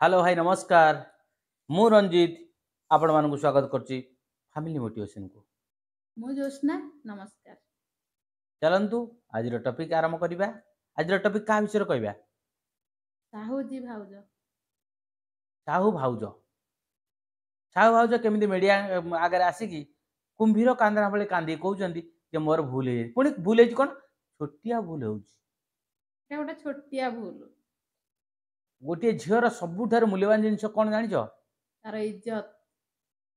Hello भाई नमस्कार। मु रंजीत आपण मानक स्वागत करची फैमिली मोटिवेशन को। मु ज्योत्स्ना नमस्कार। चलंतु आज टॉपिक आरंभ करिबा। आज टॉपिक का विषय कहबा? साहूजी भाउज। साहू भाउज। साहू भाउज केमिति मीडिया आगे आसिकी कुंभीर कांदना भले कांदी कहउचंदी जे मोर भूल हे पुणी भूल हे कोन छोटिया भूल होउची। এটা ଗୋଟେ ଛୋଟିଆ ଭୁଲ। गोटे झीर सबुठार मूल्यवान जिनिस कोन जानिଛ? ତାର ଇଜ୍ଜତ।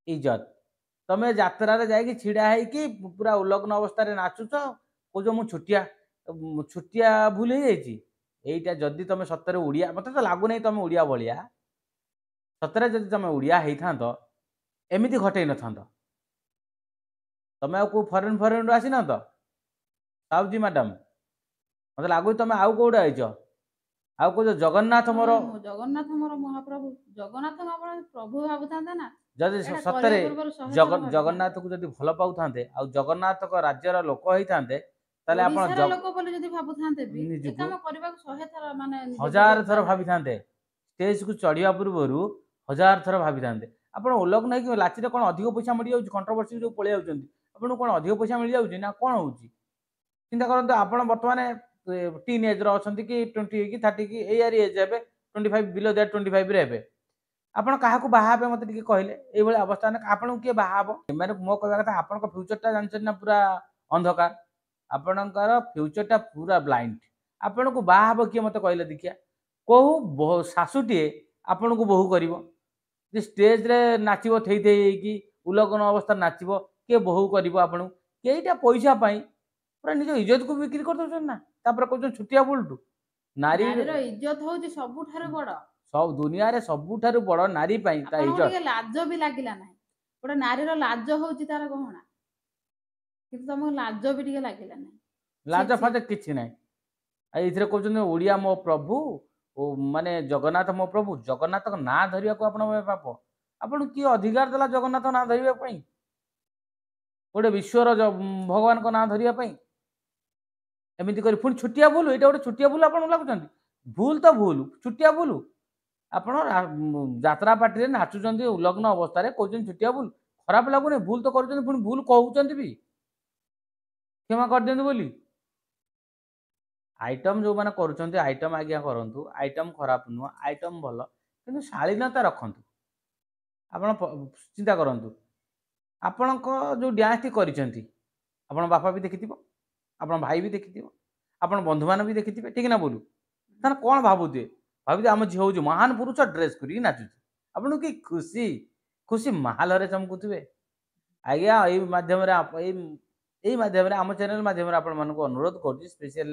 इज्जत। तमे यात्रा रे जाई छिड़ा है कि पूरा उलग्न अवस्था रे नाचुछ को मु छुटिया भूल हो जाइए। यहीटा जदि तुम सतरे उड़िया मत तो लगुन तुम उड़िया भाया सतरे जदि तुम उड़िया होता एमती घटे न था तुम आउ फरेन फरेन आसी ना तो साउजी मैडम मत लगुच तुम आउ कौटे आईच आउ कौ जगन्नाथ मोर जगन्नाथ मोर महाप्रभु जगन्नाथ प्रभु भावुता ना जदि सतरे जगन्नाथ को जदि भल पाऊ था जगन्नाथ राज्यर लोक होता हजार थर भावी था स्टेज को चढ़ा पूर्व हजार थर भावी था आप उल्लग्न नहीं लाची कौन अधिक पैसा मिल जाए कंट्रोवर्सी जो पलि आपको कौन अधिक पैसा मिल जाए ना कौन हो चिंता करूँ आप बर्तमान टीन एज अच्छा कि 20 कि 30 कि एज हे 25 बिलो दैट 25 रे आपण क्या बाहा मत कहले ये अवस्था आपन किए बाहा मैंने मो कह कथा आप फ्यूचरटा जानते ना पूरा अंधकार आपणकर फ्यूचरटा पूरा ब्लाइंड आपण को बाहा किए मत कहले देखिया कहू शाशुटे आपण को बोहू कर स्टेज रे नाचब थई थी उलग्न अवस्था नाचब किए बोहू कर आपन कईटा पैसा पूरा निज इज्जत को बिक्री कर दौर ना कहते छुटिया बुलटू नारी इज्जत हूँ सबुठारु बड़ सब दुनिया रे सबुठारु बड़ नारी इज्जत लाज भी लागिला ना गोटे नारीर लाज होउची तार गहना किंतु तुमको लाज भी टिके लागिला ना लाज फाज किछि नै एथिरे कहउछन ओडिया मो प्रभु ओ माने जगन्नाथ मो प्रभु जगन्नाथ को ना धरिया को आपण पाप आपण की अधिकार देला जगन्नाथ ना धरिया पई गोटे विश्वर भगवान को ना धरिया पई एमिति करी पुणी छुटिया भूल एटा गोटे छुटिया भूल आपण लागुचंती भूल तो भूल छुटिया भूल आपण यात्रा पार्टी रे नाचुचंती उलग्न अवस्था रे कहउछन छुटिया भूल खराब लागुने भूल तो करूचंती पुणी भूल कहउचंती भी क्षमा कर दियंतु बोली आइटम जो माने करूचंती आइटम आज्ञा करंतु आइटम खराब नुह आइटम भल किंतु शालीनता रखंतु आपण चिंता करंतु आपण को जो डांस टी करिसंती आपण बापा भी देखिथिबो आपण भाई भी देखिथिबो आपण बंधु मान भी देखिथिबे ठीक ना बोलू तार कोन भाबुते भाबुते हम झियो जो महान पुरुष ड्रेस करी नाचुछ आपण की खुशी खुशी महाल रे चमकुथिबे आज्ञा एई माध्यम रे एई माध्यम रे हम चैनल माध्यम रे आपण मान को अनुरोध करछि स्पेशल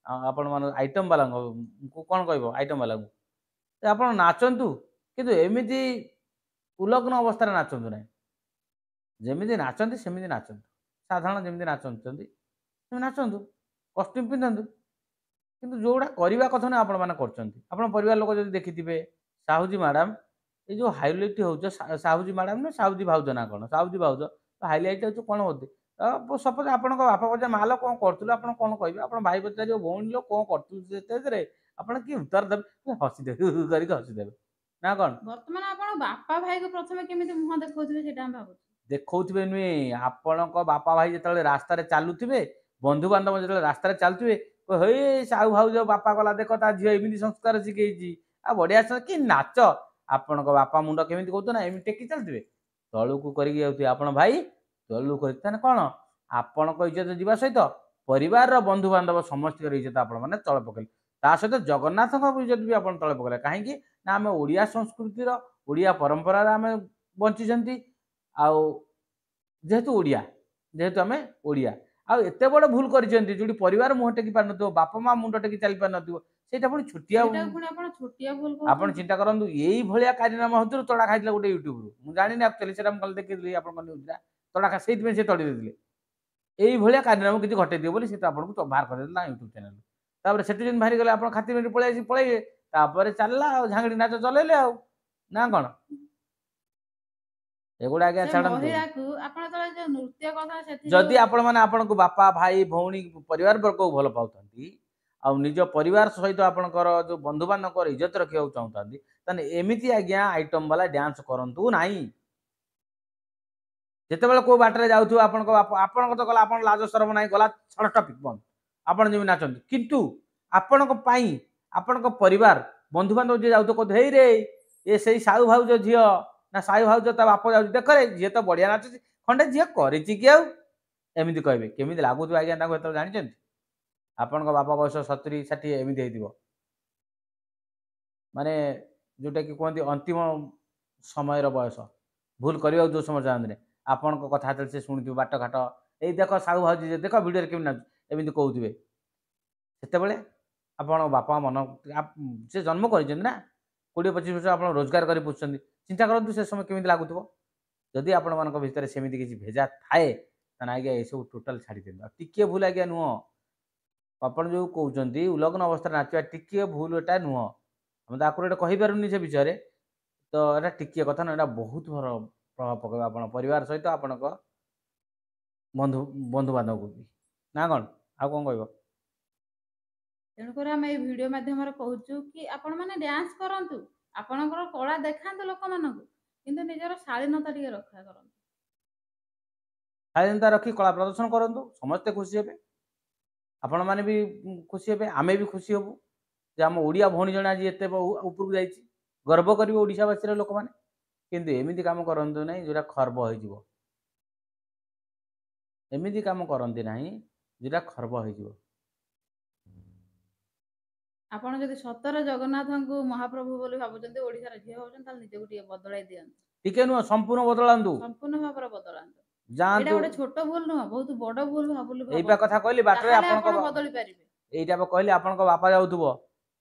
आपण मान आइटम वाला को कोन कहबो आइटम वाला को आपण नाचंतु किंतु एमिति उलग्न अवस्था रे नाचंतु नै जेमिति नाचंती सेमिति नाचंतु साधारण जेमिति नाचंती नाचंतु कस्ट्यूम पिंधंतु किंतु जोड़ा करवा कथा ना आपण माने करचंती आपण परिवार लोक जदि देखिथिबे साहूजी मैडम ये जो हाइलाइट हो साहूजी मैडम ना साहूजी भाउज ना कोन साहूजी भाउज हाइलाइट हो कोन होते सपोज आपण बापा पचा माल कौन करतुल आपण कोन कहबे आपण भाई पचारियो भौणी लो कोन करतु स्टेज रे आपण की उत्तर देबे हसी देबे करी हसी देबे ना कोन वर्तमान आपण बापा भाई को प्रथमे केमिति मुह देखौथिबे सेटा हम भाबु देखौथिबे नुई आपण को बापा भाई जेतले रास्ता रे चालुथिबे बंधु बांधव जेतले रास्ता रे चालुथिबे हे साहू भाउज बापा गला देख ता झियो एमिति संस्कार शिखेछि आ बढ़िया कि नाच आपण को बापा मुंड केमिति कहतो ना एमिति टेकी चलथिबे तळु को करी जाउथि आपण भाई तळु करी तने कोन आपण को इज्जत जीवा सहित परिवार रो बंधु बांधव समस्त इज्जत आपण माने तळ पकेले ता सहित जगन्नाथ को इज्जत भी आपण तळ पकेले काहे कि ना हम ओडिया संस्कृति रो ओडिया परंपरा रा हम बंचिसंती आ जेहेतु ओडिया जेहेतु आम ओडिया आते बड़ भूल कर जो परिवार मुह टेकी पार न बापा माँ मुंड टेकी चली पार नईटा पुणी छुटिया आप चिंता करूँ यही भाया कार्यनाम हो तड़ा खाई गोटे यूट्यूब रू जानी एक्चुअली से देखी तड़ा से तड़ी देते यही भाया कार्यनाम किसी घटे दिए बोली आपको बाहर कर यूट्यूब चैनल तापर से बाहरी गले आप खाती मिनट पलि पलैबे चलला झांगड़ी नाच चलैले आ ना कौन एगुड़ा आज्ञा जदि आपण मैंने आपण को बापा भाई भौणी परिवार वर्ग को भल पाती आ निज परिवार सहित आपणकर जो बंधु बांधव इज्जत रखा चाहते ताने एमिति आज्ञा आइटम वाला डांस करंतु नाही। जेतेबेले को बाटरे जाउथु आपनको आपनको तो गला आपन लाज शरम नाही गला छड़ टॉपिक बंद आपन जेमि नाचंती किंतु आपनको पाई आपनको परिवार बंधु बांधव जे जाउतो को हेई रे ए सेई साहू भाउज झियो ना साहू भाउज ता बाप जाउ देख रे झियो तो बढ़िया नाचुची खंडे झियो करिछि कि आउ एमिति कहबे केमिति लागुथु आज्ञा ताको एतो जानिचंती आपनको बापा बयस 70 60 एमिति हेतिबो माने जोटा कि कहते अंतिम समय बयस भूल करवा जो समय जानते आपण कथा से शुणुवे बाट घाट ये देख साहू भाजी देख भिडियो केमी एमती कहते से आपण बापा मन से जन्म कर 20-25 वर्ष आप रोजगार कर पुछुं चिंता करूँ से समय केमी लगुव जदि आपण मान भर सेमती किसी भेजा थाए आज्ञा ये सब टोटाल छाड़ी दिखाँ टिके भूल आज्ञा नुह आपड़ जो कहते उलग्न अवस्था नाचा टिके भूल एटा नुह आम तो आकुरेट कहीपरूनी से विषय तो यहाँ टिके कथा ना यहाँ बहुत भर प्रभाव पकड़ आप परिवार सहित आपण बंधु बंधु बांधव को भी ना कौन आ कौन कह तेणुक आम ये भिडियो मध्यम कहूँ कि आपण मैंने डांस करूँ आपणकर कला देखा लोक मान कि निजर शालीनता टे रक्षा कर शालीनता रखी कला प्रदर्शन करूँ समस्ते खुशी हे आपण मैंने भी खुशी हे आमे भी खुशी हबू जे आम ओडिया भौणी जन आज एत उपरକୁ ଯାଇଛି गर्व करेंगे ओडावासी लोक मैंने किंतु एमती काम करतु ना जोटा खर्ब हो एमती काम करती ना जोटा खर्ब हो आपण जदि सतर जगन्नाथ को महाप्रभु बोली भाबुचंदी ओडिसा झील होचन ताल निजको टिके बदलाई दियंतु टिके नुह संपूर्ण बदलांतु संपूर्ण भाव बदलांतु जानतु एटा गोटे छोट भूल नुह बहुत बड़ भूल भाबुली एइबा कथा कहली बाटरे आपण बदली पारिबे एइटा कहली आपनको बापा जाउथबो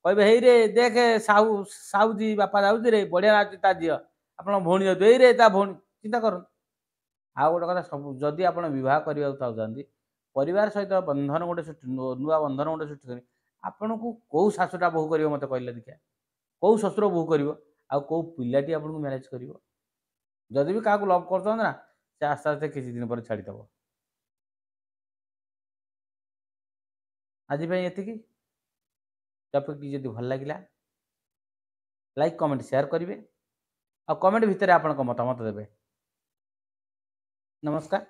कहबे हेई रे देख साहू साहू जी बापा जाउथि रे बढ़िया नाच ता झियो आपण भौणी जाउथु हेई रे ता भौणी चिंता कर आ गोटे कथा सब जदि आपण विवाह करबा चाहउछंती परिवार सहित बंधन गोटे नुआ बंधन गोटे सृष्टि करी आपण को कौ शाशुटा बोहू कर मत कहले देखिया कौ शशुर बोहू कर आ कौ पिलाटी आपन मैरेज कर जदि भी क्या लव कर ना से आस्ते आस्ते किसी दिन पर छाड़ीदेव आज ये टॉपिक जदि भल लगे लाइक कमेंट शेयर करेंगे आ कमेंट भितर आपण मतामत देवे नमस्कार।